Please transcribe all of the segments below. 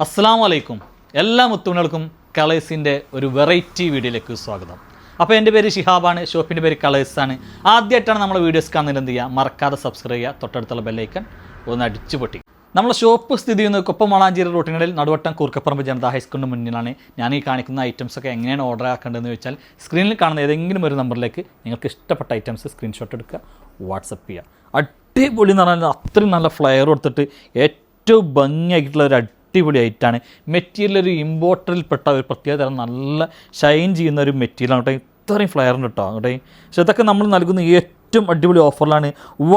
അസ്സലാമു അലൈക്കും. എല്ലാ മുത്തുമണികൾക്കും കളേഴ്സിൻ്റെ ഒരു വെറൈറ്റി വീഡിയോയിലേക്ക് സ്വാഗതം. അപ്പോൾ എൻ്റെ പേര് ഷിഹാബാണ്, ഷോപ്പിൻ്റെ പേര് കളേഴ്സാണ്. ആദ്യമായിട്ടാണ് നമ്മളെ വീഡിയോസ് കാണുന്നത് എന്ത് ചെയ്യുക, മറക്കാതെ സബ്സ്ക്രൈബ് ചെയ്യുക, തൊട്ടടുത്തുള്ള ബെല്ലൈക്കൺ ഒന്ന് അടിച്ചു പൊട്ടി. നമ്മളെ ഷോപ്പ് സ്ഥിതി ചെയ്യുന്നത് കൊപ്പം വളാഞ്ചേരി റൂട്ടിനിടയിൽ നടുവട്ടം കൂർക്കപ്പറമ്പ് ജനതാ ഹൈസ്കൂളിന് മുന്നിലാണ്. ഞാൻ ഈ കാണിക്കുന്ന ഐറ്റംസൊക്കെ എങ്ങനെയാണ് ഓർഡർ ആക്കേണ്ടതെന്ന് വെച്ചാൽ സ്ക്രീനിൽ കാണുന്ന ഏതെങ്കിലും ഒരു നമ്പറിലേക്ക് നിങ്ങൾക്ക് ഇഷ്ടപ്പെട്ട ഐറ്റംസ് സ്ക്രീൻഷോട്ട് എടുക്കുക, വാട്സപ്പ് ചെയ്യുക. അടിപൊളി എന്ന് പറഞ്ഞാൽ അത്രയും നല്ല ഫ്ലെയർ കൊടുത്തിട്ട് ഏറ്റവും ഭംഗിയായിട്ടുള്ള ഒരു അടിപൊളി ഐറ്റാണ്. മെറ്റീരിയൽ ഒരു ഇമ്പോർട്ടറിൽപ്പെട്ട ഒരു പ്രത്യേക തരം നല്ല ഷൈൻ ചെയ്യുന്ന ഒരു മെറ്റീരിയലാണ് കേട്ടോ. ഇത്രയും ഫ്ലെയറുണ്ട് കേട്ടോ അങ്ങോട്ടേ. പക്ഷേ ഇതൊക്കെ നമ്മൾ നൽകുന്ന ഏറ്റവും അടിപൊളി ഓഫറിലാണ്.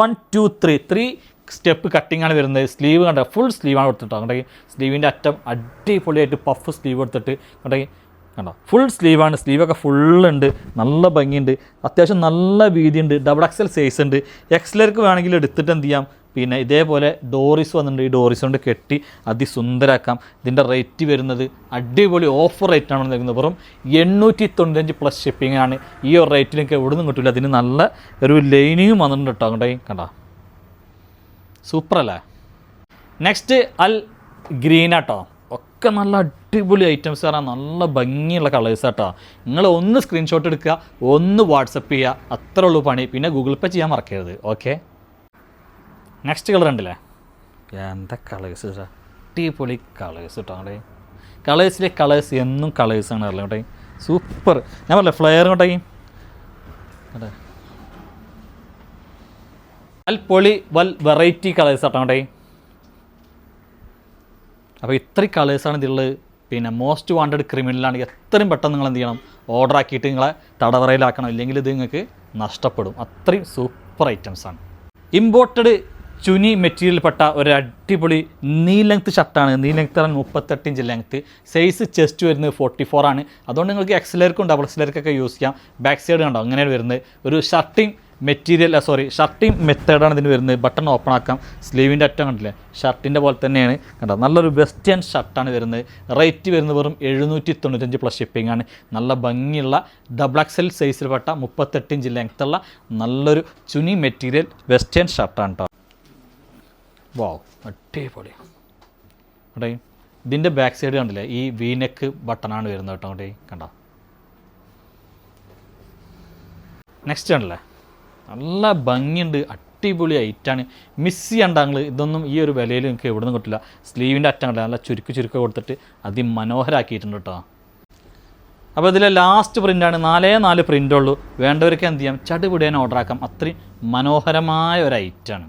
1 2 3 സ്റ്റെപ്പ് കട്ടിങ്ങാണ് വരുന്നത്. സ്ലീവ് കണ്ട ഫുൾ സ്ലീവാണ് കൊടുത്തിട്ടോ അങ്ങോട്ടേ. സ്ലീവിൻ്റെ അറ്റം അടിപൊളിയായിട്ട് പഫ് സ്ലീവ് കൊടുത്തിട്ട് അങ്ങോട്ടേ കണ്ടോ, ഫുൾ സ്ലീവാണ്. സ്ലീവൊക്കെ ഫുള്ളുണ്ട്, നല്ല ഭംഗിയുണ്ട്, അത്യാവശ്യം നല്ല വീതിയുണ്ട്. ഡബിൾ എക്സൽ സൈസ് ഉണ്ട്. എക്സലർക്ക് വേണമെങ്കിൽ എടുത്തിട്ട് എന്ത് ചെയ്യാം, പിന്നെ ഇതേപോലെ ഡോറിസ് വന്നിട്ടുണ്ട്. ഈ ഡോറിസ് കൊണ്ട് കെട്ടി അതിസുന്ദരാക്കാം. ഇതിൻ്റെ റേറ്റ് വരുന്നത് അടിപൊളി ഓഫർ റേറ്റാണ് നൽകുന്നത്. വെറും 895 പ്ലസ് ഷിപ്പിംഗ് ആണ്. ഈ ഒരു റേറ്റിൽ എനിക്ക് എവിടെ നിന്നും കിട്ടില്ല. അതിന് നല്ല ഒരു ലൈനിങ്ങും വന്നിട്ടുണ്ട് കേട്ടോ അങ്ങോട്ടേ കണ്ടോ, സൂപ്പറല്ലേ. നെക്സ്റ്റ് അൽ ഗ്രീൻ ആട്ടോ. ഒക്കെ നല്ല അടിപൊളി ഐറ്റംസ് പറഞ്ഞാൽ നല്ല ഭംഗിയുള്ള കളേഴ്സ് ആട്ടോ. നിങ്ങൾ ഒന്ന് സ്ക്രീൻഷോട്ട് എടുക്കുക, ഒന്ന് വാട്സപ്പ് ചെയ്യുക, അത്രേ ഉള്ളൂ പണി. പിന്നെ ഗൂഗിൾ പേ ചെയ്യാൻ മറക്കരുത്. ഓക്കെ, നെക്സ്റ്റ് കളർ ഉണ്ടല്ലേ, എന്താ കളേഴ്സ്, അടിപൊളി കളേഴ്സ് കേട്ടോ അങ്ങോട്ടേ. കളേഴ്സിലെ കളേഴ്സ് എന്നും കളേഴ്സാണ് അറിയാം കേട്ടോ. സൂപ്പർ, ഞാൻ പറഞ്ഞില്ലേ ഫ്ലെയർ കേട്ടോ. അതെ, വൽ പൊളി വൽ വെറൈറ്റി കളേഴ്സ് ആട്ടോ അങ്ങോട്ടേ. അപ്പോൾ ഇത്രയും കളേഴ്സാണ് ഇതിലുള്ളത്. പിന്നെ മോസ്റ്റ് വാണ്ടഡ് ക്രിമിനലാണെങ്കിൽ എത്രയും പെട്ടെന്ന് നിങ്ങൾ എന്ത് ചെയ്യണം, ഓർഡർ ആക്കിയിട്ട് നിങ്ങളെ തടവറയിലാക്കണം, ഇല്ലെങ്കിൽ ഇത് നിങ്ങൾക്ക് നഷ്ടപ്പെടും. അത്രയും സൂപ്പർ ഐറ്റംസാണ്. ഇമ്പോർട്ടഡ് ചുനി മെറ്റീരിയൽപ്പെട്ട ഒരു അടിപൊളി നീ ലെങ്ത്ത് ഷർട്ടാണ്. നീ length 38 inch length. Size chest വരുന്നത് 44 ആണ്. അതുകൊണ്ട് നിങ്ങൾക്ക് എക്സലർക്കും ഡബിൾ എക്സലർക്കൊക്കെ യൂസ് ചെയ്യാം. ബാക്ക് സൈഡ് കണ്ടോ അങ്ങനെയാണ് വരുന്നത്. ഒരു ഷർട്ടിങ് ഷർട്ടിങ് മെത്തേഡാണ് ഇതിന് വരുന്നത്. ബട്ടൺ ഓപ്പൺ ആക്കാം. സ്ലീവിൻ്റെ അറ്റം കണ്ടില്ലേ, ഷർട്ടിൻ്റെ പോലെ തന്നെയാണ് കണ്ടോ. നല്ലൊരു വെസ്റ്റേൺ ഷർട്ടാണ് വരുന്നത്. റേറ്റ് വരുന്നത് വെറും 795 പ്ലസ് ഷിപ്പിംഗ് ആണ്. നല്ല ഭംഗിയുള്ള ഡബിൾ എക്സൽ സൈസിൽപ്പെട്ട 38 ഇഞ്ച് ലെങ്ത്തുള്ള നല്ലൊരു ചുനി മെറ്റീരിയൽ വെസ്റ്റേൺ ഷർട്ടാണ് കേട്ടോ. വാവ്, അടിപൊളി കേട്ടോ. ഇതിൻ്റെ ബാക്ക് സൈഡ് കണ്ടില്ലേ, ഈ വീനെക്ക് ബട്ടണാണ് വരുന്നത് കേട്ടോ അങ്ങോട്ടേ കണ്ടോ. നെക്സ്റ്റ് കണ്ടില്ലേ, നല്ല ഭംഗിയുണ്ട്, അടിപൊളി ഐറ്റാണ്. മിസ് ചെയ്യണ്ടാങ്ങൾ ഇതൊന്നും ഈ ഒരു വിലയിൽ നിങ്ങൾക്ക് എവിടെ നിന്നും കിട്ടില്ല. സ്ലീവിൻ്റെ അറ്റം കണ്ടില്ല, നല്ല ചുരുക്ക് കൊടുത്തിട്ട് അതിമനോഹരമാക്കിയിട്ടുണ്ട് കേട്ടോ. അപ്പോൾ ഇതിലെ ലാസ്റ്റ് പ്രിൻ്റാണ്. 4 പ്രിൻ്റുള്ളൂ. വേണ്ടവർക്ക് എന്ത് ചെയ്യാം, ചടുപിടിയാൻ ഓർഡർ ആക്കാം. അത്രയും മനോഹരമായ ഒരു ഐറ്റാണ്.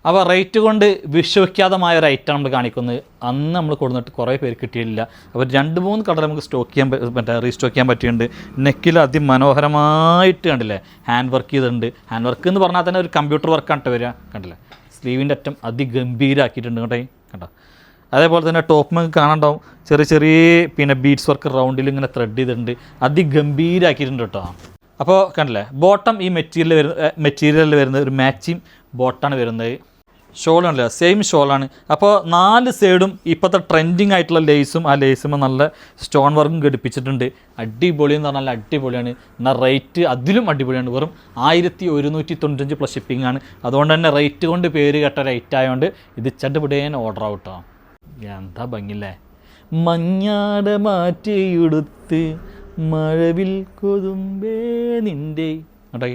അപ്പോൾ റേറ്റ് കൊണ്ട് വിശ്വസിക്കാതമായ ഒരു ഐറ്റം നമ്മൾ കാണിക്കുന്നത്. അന്ന് നമ്മൾ കൊടുത്തിട്ട് കുറേ പേര് കിട്ടിയില്ല. അപ്പോൾ 2-3 കളർ നമുക്ക് റീസ്റ്റോക്ക് ചെയ്യാൻ പറ്റിയിട്ടുണ്ട്. നെക്കിൽ അതിമനോഹരമായിട്ട് കണ്ടില്ലേ, ഹാൻഡ് വർക്ക് ചെയ്തിട്ടുണ്ട്. ഹാൻഡ് വർക്ക് എന്ന് പറഞ്ഞാൽ തന്നെ ഒരു കമ്പ്യൂട്ടർ വർക്കാണ് വരിക കണ്ടില്ലേ. സ്ലീവിൻ്റെ അറ്റം അതിഗംഭീരമാക്കിയിട്ടുണ്ട് കേട്ടോ കണ്ടോ. അതേപോലെ തന്നെ ടോപ്പ് നമുക്ക് കാണാണ്ടാവും ചെറിയ പിന്നെ ബീഡ്സ് വർക്ക് റൗണ്ടിൽ ഇങ്ങനെ ത്രെഡ് ചെയ്തിട്ടുണ്ട്. അതിഗംഭീരമാക്കിയിട്ടുണ്ട് കേട്ടോ. അപ്പോൾ കണ്ടില്ലേ, ബോട്ടം ഈ മെറ്റീരിയലിൽ വരുന്നത് ഒരു മാച്ചിങ് ബോട്ടാണ് വരുന്നത്. ഷോളാണല്ലോ, സെയിം ഷോളാണ്. അപ്പോൾ 4 സൈഡും ഇപ്പോഴത്തെ ട്രെൻഡിങ് ആയിട്ടുള്ള ലേസും, ആ ലേസുമ്പോൾ നല്ല സ്റ്റോൺ വർക്കും ഘടിപ്പിച്ചിട്ടുണ്ട്. അടിപൊളി എന്ന് പറഞ്ഞാൽ അടിപൊളിയാണ്. എന്നാൽ റേറ്റ് അതിലും അടിപൊളിയാണ്. വെറും 1195 പ്ലസ് ഷിപ്പിംഗ് ആണ്. അതുകൊണ്ട് തന്നെ റേറ്റ് കൊണ്ട് പേര് കേട്ട റേറ്റ് ആയതുകൊണ്ട് ഇത് ചട്ടുപിടിയാൻ ഓർഡർ ആവട്ടോ. എന്താ ഭംഗില്ലേ, മഞ്ഞാട മാറ്റിയെടുത്ത് മഴവിൽ കൊതുമ്പേ നിൻ്റെ കേട്ടോ.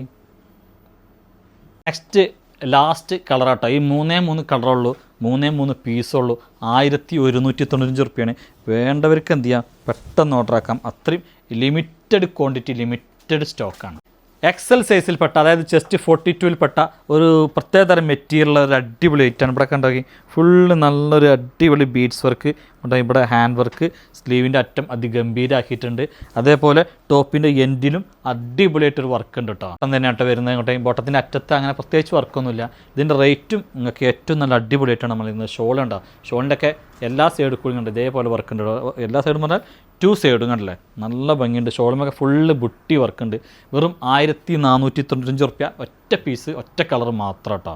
നെക്സ്റ്റ് ലാസ്റ്റ് കളറാട്ടോ. ഈ 3 കളറുള്ളൂ, 3 പീസുള്ളൂ. 1195 റുപ്യാണ്. വേണ്ടവർക്ക് എന്ത് ചെയ്യാം, പെട്ടെന്ന് ഓർഡർ ആക്കാം. അത്രയും ലിമിറ്റഡ് ക്വാണ്ടിറ്റി, ലിമിറ്റഡ് സ്റ്റോക്കാണ്. എക്സൽ സൈസിൽപ്പെട്ട, അതായത് ചെസ്റ്റ് 42-ൽപ്പെട്ട ഒരു പ്രത്യേക തരം മെറ്റീരിയലുള്ള ഒരു അടിപൊളി ഐറ്റാണ്. ഇവിടെ കണ്ടാക്കി ഫുള്ള് നല്ലൊരു അടിപൊളി ബീഡ്സ് വർക്ക് ഉണ്ട്. ഇവിടെ ഹാൻഡ് വർക്ക്, സ്ലീവിൻ്റെ അറ്റം അതിഗംഭീരമാക്കിയിട്ടുണ്ട്. അതേപോലെ ടോപ്പിൻ്റെ എൻഡിലും അടിപൊളിയായിട്ടൊരു വർക്ക് ഉണ്ട് കേട്ടോ. തന്നെയാട്ടോ വരുന്നത് ഇങ്ങോട്ടേ. ബോട്ടത്തിൻ്റെ അറ്റത്ത് അങ്ങനെ പ്രത്യേകിച്ച് വർക്കൊന്നുമില്ല. ഇതിൻ്റെ റേറ്റും നിങ്ങൾക്ക് ഏറ്റവും നല്ല അടിപൊളിയായിട്ടാണ് നമ്മൾ ഇന്ന്. ഷോളുണ്ടോ, ഷോളിൻ്റെ ഒക്കെ എല്ലാ സൈഡും കൂടി ഉണ്ട് ഇതേപോലെ വർക്ക് ഉണ്ട്. എല്ലാ സൈഡും പറഞ്ഞാൽ 2 സൈഡും കണ്ടില്ലേ, നല്ല ഭംഗിയുണ്ട്. ഷോളുമൊക്കെ ഫുള്ള് ബുട്ടി വർക്ക് ഉണ്ട്. വെറും 1495 റുപ്യ ഒറ്റ പീസ്, ഒറ്റ കളർ മാത്രം കേട്ടോ.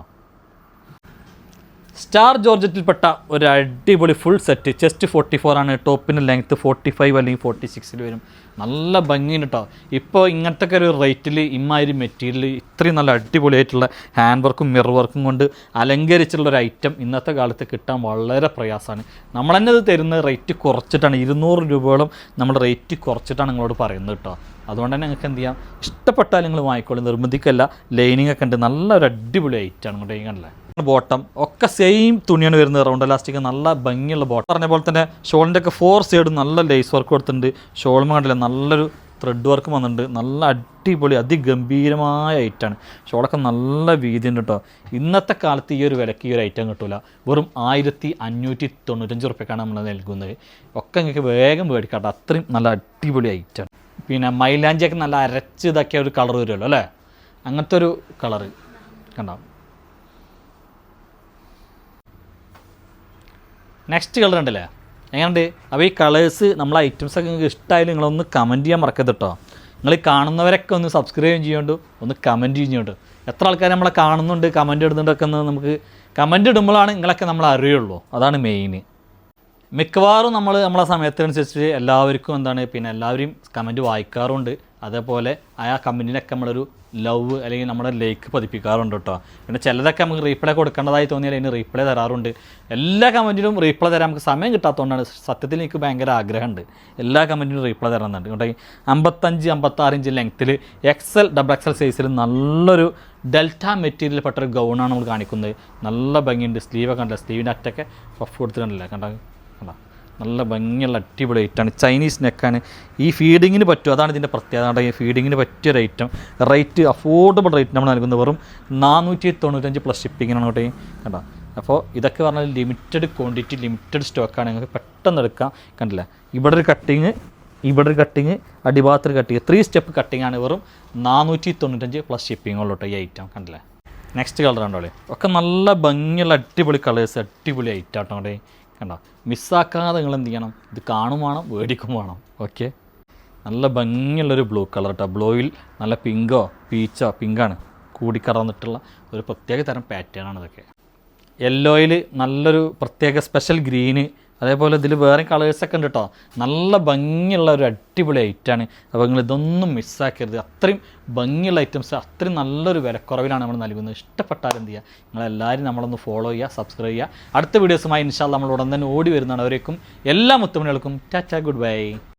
സ്റ്റാർ ജോർജറ്റിൽപ്പെട്ട ഒരു അടിപൊളി ഫുൾ സെറ്റ്. ചെസ്റ്റ് 44 ആണ്, ടോപ്പിൻ്റെ ലെങ്ത്ത് 45 അല്ലെങ്കിൽ 46 വരും. നല്ല ഭംഗിയുണ്ട് കേട്ടോ. ഇപ്പോൾ ഇങ്ങനത്തെ ഒരു റേറ്റിൽ ഇമ്മാതിരി മെറ്റീരിയൽ ഇത്രയും നല്ല അടിപൊളിയായിട്ടുള്ള ഹാൻഡ് വർക്കും മിറർ വർക്കും കൊണ്ട് അലങ്കരിച്ചുള്ള ഒരു ഐറ്റം ഇന്നത്തെ കാലത്ത് കിട്ടാൻ വളരെ പ്രയാസമാണ്. നമ്മൾ തന്നെ ഇത് തരുന്ന റേറ്റ് കുറച്ചിട്ടാണ്, 200 രൂപയോളം നമ്മൾ റേറ്റ് കുറച്ചിട്ടാണ് നിങ്ങളോട് പറയുന്നത് കേട്ടോ. അതുകൊണ്ട് തന്നെ നിങ്ങൾക്ക് എന്ത് ചെയ്യാം, ഇഷ്ടപ്പെട്ടാൽ നിങ്ങൾ വാങ്ങിക്കോളൂ, നിർബന്ധിക്കല്ല. ലൈനിങ് ഒക്കെ ഉണ്ട്, നല്ലൊരു അടിപൊളി ഐറ്റമാണ് ഇങ്ങോട്ട് കണ്ടല്ലേ. ബോട്ടം ഒക്കെ സെയിം തുണിയാണ് വരുന്നത്, റൗണ്ട് എലാസ്റ്റിക്, നല്ല ഭംഗിയുള്ള ബോട്ടം. പറഞ്ഞ പോലെ തന്നെ ഷോളിൻ്റെ ഒക്കെ 4 സൈഡും നല്ല ലേസ് വർക്ക് കൊടുത്തിട്ടുണ്ട്. ഷോളും കണ്ടില്ല, നല്ലൊരു ത്രെഡ് വർക്ക് വന്നിട്ടുണ്ട്. നല്ല അടിപൊളി അതിഗംഭീരമായ ഐറ്റമാണ്. ഷോളൊക്കെ നല്ല വീതി ഉണ്ട് കേട്ടോ. ഇന്നത്തെ കാലത്ത് ഈ ഒരു വിലക്ക് ഈ ഒരു ഐറ്റം കിട്ടില്ല. വെറും 1595 റുപ്യക്കാണ് നമ്മൾ നൽകുന്നത്. ഒക്കെ നിങ്ങൾക്ക് വേഗം മേടിക്കാം കേട്ടോ, അത്രയും നല്ല അടിപൊളി ഐറ്റമാണ്. പിന്നെ മൈലാഞ്ചിയൊക്കെ നല്ല അരച്ച് ഇതാക്കിയ ഒരു കളർ വരുമല്ലോ അല്ലേ, അങ്ങനത്തെ ഒരു കളറ് കണ്ടോ. നെക്സ്റ്റ് കളർ ഉണ്ടല്ലേ, എങ്ങനെയുണ്ട്? അപ്പോൾ ഈ കളേഴ്സ് നമ്മളെ ഐറ്റംസൊക്കെ നിങ്ങൾക്ക് ഇഷ്ടമായാലും നിങ്ങളൊന്ന് കമൻറ്റ് ചെയ്യാൻ മറക്കരുത് കേട്ടോ. നിങ്ങൾ കാണുന്നവരൊക്കെ ഒന്ന് സബ്സ്ക്രൈബ് ചെയ്യുന്നുണ്ട്, ഒന്ന് കമൻറ്റ് ചെയ്യുന്നുണ്ട്. എത്ര ആൾക്കാർ നമ്മളെ കാണുന്നുണ്ട്, കമൻറ്റ് ഇടുന്നുണ്ടൊക്കെ ഒന്ന് നമുക്ക് കമൻറ്റ് ഇടുമ്പോഴാണ് നിങ്ങളൊക്കെ നമ്മൾ അറിയുള്ളൂ. അതാണ് മെയിൻ. മിക്കവാറും നമ്മളെ സമയത്തിനനുസരിച്ച് എല്ലാവർക്കും എന്താണ്, പിന്നെ എല്ലാവരും കമൻറ്റ് വായിക്കാറുണ്ട്. അതേപോലെ ആ കമൻറ്റിനൊക്കെ നമ്മളൊരു ലവ് അല്ലെങ്കിൽ നമ്മുടെ ലൈക്ക് പതിപ്പിക്കാറുണ്ട് കേട്ടോ. പിന്നെ ചിലതൊക്കെ നമുക്ക് റീപ്ലൈ കൊടുക്കേണ്ടതായി തോന്നിയാൽ അതിന് റീപ്ലൈ തരാറുണ്ട്. എല്ലാ കമൻറ്റിനും റീപ്ലൈ തരാൻ നമുക്ക് സമയം കിട്ടാത്തതുകൊണ്ടാണ്. സത്യത്തിൽ എനിക്ക് ഭയങ്കര ആഗ്രഹമുണ്ട് എല്ലാ കമൻറ്റിനും റീപ്ലൈ തരുന്നുണ്ട് കേട്ടോ. 55-56 ഇഞ്ച് ലെങ്ത്തിൽ XL XXL സൈസിൽ നല്ലൊരു ഡെൽറ്റ മെറ്റീരിയൽ പെട്ടൊരു ഗൗണാണ് നമ്മൾ കാണിക്കുന്നത്. നല്ല ഭംഗിയുണ്ട്. സ്ലീവൊക്കെ കണ്ടില്ല, സ്ലീവിൻ്റെ അറ്റൊക്കെ പഫ് കൊടുത്തിട്ടുണ്ടല്ലേ, കണ്ടോ. നല്ല ഭംഗിയുള്ള അടിപൊളി ഐറ്റമാണ്. ചൈനീസ് നെക്കാണ്. ഈ ഫീഡിങ്ങിന് പറ്റും, അതാണ് ഇതിൻ്റെ പ്രത്യേകത. ഈ ഫീഡിങ്ങിന് പറ്റിയൊരു ഐറ്റം. റേറ്റ് അഫോർഡബിൾ റേറ്റ് നമ്മൾ നൽകുന്നത് വെറും 495 പ്ലസ് ഷിപ്പിങ്ങിനാണ് കേട്ടോ. കണ്ടോ. അപ്പോൾ ഇതൊക്കെ പറഞ്ഞാൽ ലിമിറ്റഡ് ക്വാണ്ടിറ്റി, ലിമിറ്റഡ് സ്റ്റോക്കാണ്. നിങ്ങൾക്ക് പെട്ടെന്ന് എടുക്കാം. കണ്ടില്ല, ഇവിടെ ഒരു കട്ടിങ്, ഇവിടെ ഒരു കട്ടിങ്, അടിഭാഗത്തൊരു കട്ടിങ്, 3 സ്റ്റെപ്പ് കട്ടിങ് ആണ്. വെറും 495 പ്ലസ് ഷിപ്പിങ്ങുള്ളൂ കേട്ടോ ഈ ഐറ്റം. കണ്ടില്ലേ. നെക്സ്റ്റ് കളർ കണ്ടോളെ, ഒക്കെ നല്ല ഭംഗിയുള്ള അടിപൊളി കളേഴ്സ്, അടിപൊളി ഐറ്റം ആട്ടോ അവിടെ. കണ്ടോ. മിസ്സാക്കാതെ നിങ്ങൾ എന്ത് ചെയ്യണം, ഇത് കാണും വേണം, മേടിക്കും വേണം. ഓക്കെ. നല്ല ഭംഗിയുള്ളൊരു ബ്ലൂ കളർ കേട്ടോ. ബ്ലൂവിൽ നല്ല പിങ്കോ പീച്ചോ, പിങ്കാണ് കൂടിക്കറന്നിട്ടുള്ള ഒരു പ്രത്യേക തരം പാറ്റേൺ ആണ് ഇതൊക്കെ. യെല്ലോയിൽ നല്ലൊരു പ്രത്യേക സ്പെഷ്യൽ ഗ്രീന്, അതേപോലെ ഇതിൽ വേറെ കളേഴ്സൊക്കെ ഉണ്ട് കേട്ടോ. നല്ല ഭംഗിയുള്ള ഒരു അടിപൊളി ഐറ്റമാണ്. അപ്പോൾ നിങ്ങൾ ഇതൊന്നും മിസ്സാക്കരുത്. അത്രയും ഭംഗിയുള്ള ഐറ്റംസ്, അത്രയും നല്ലൊരു വിലക്കുറവിലാണ് നമ്മൾ നൽകുന്നത്. ഇഷ്ടപ്പെട്ടാൽ എന്ത് ചെയ്യുക, നിങ്ങളെല്ലാവരും നമ്മളൊന്ന് ഫോളോ ചെയ്യുക, സബ്സ്ക്രൈബ് ചെയ്യുക. അടുത്ത വീഡിയോസുമായി ഇൻഷാ അല്ലാഹ് നമ്മൾ ഉടൻ തന്നെ ഓടി വരുന്നതാണ്. അവരേക്കും എല്ലാ മുത്തുമണികൾക്കും ടാറ്റാ, ഗുഡ് ബൈ.